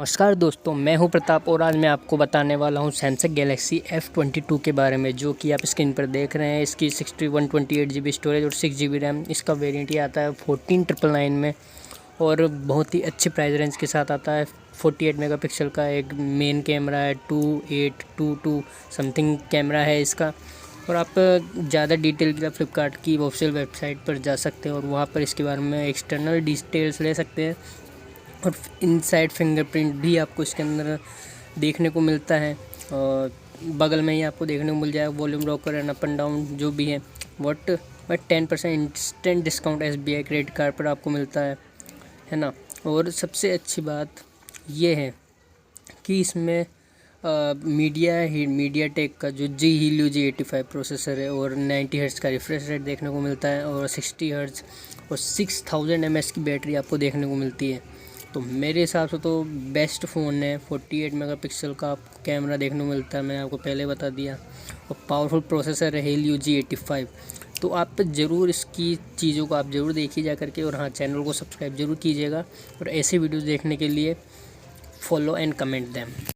नमस्कार दोस्तों, मैं हूं प्रताप और आज मैं आपको बताने वाला हूं सैमसंग गैलेक्सी F22 के बारे में, जो कि आप स्क्रीन पर देख रहे हैं। इसकी 128 GB स्टोरेज और 6 GB रैम। इसका वेरिएंट ही आता है 14999 में और बहुत ही अच्छे प्राइस रेंज के साथ आता है। 48 मेगापिक्सल का एक मेन कैमरा है, 2822 समथिंग कैमरा है इसका। और आप ज़्यादा डिटेल के लिए फ्लिपकार्ट की ऑफिशियल वेबसाइट पर जा सकते हैं और वहाँ पर इसके बारे में एक्सटर्नल डिटेल्स ले सकते हैं। और इनसाइड फिंगरप्रिंट भी आपको इसके अंदर देखने को मिलता है और बगल में ही आपको देखने को मिल जाएगा volume rocker and up and down जो भी है। But 10% instant discount SBI credit card पर आपको मिलता है ना। और सबसे अच्छी बात ये है कि इसमें मीडिया टेक का जो G85 प्रोसेसर है और 90 हर्ट्ज़ का रिफ्रेश रेट देखने को मिलता है और 60 हर्ट्ज़ और 6000 mAh की बैटरी आपको देखने को मिलती है। तो मेरे हिसाब से तो बेस्ट फ़ोन है। 48 मेगापिक्सल का आपको कैमरा देखने को मिलता है, मैंने आपको पहले बता दिया। और पावरफुल प्रोसेसर है Helio G85। तो आप ज़रूर इसकी चीज़ों को आप ज़रूर देखिए जा करके। और हाँ, चैनल को सब्सक्राइब ज़रूर कीजिएगा और ऐसे वीडियोज़ देखने के लिए फॉलो एंड कमेंट देम।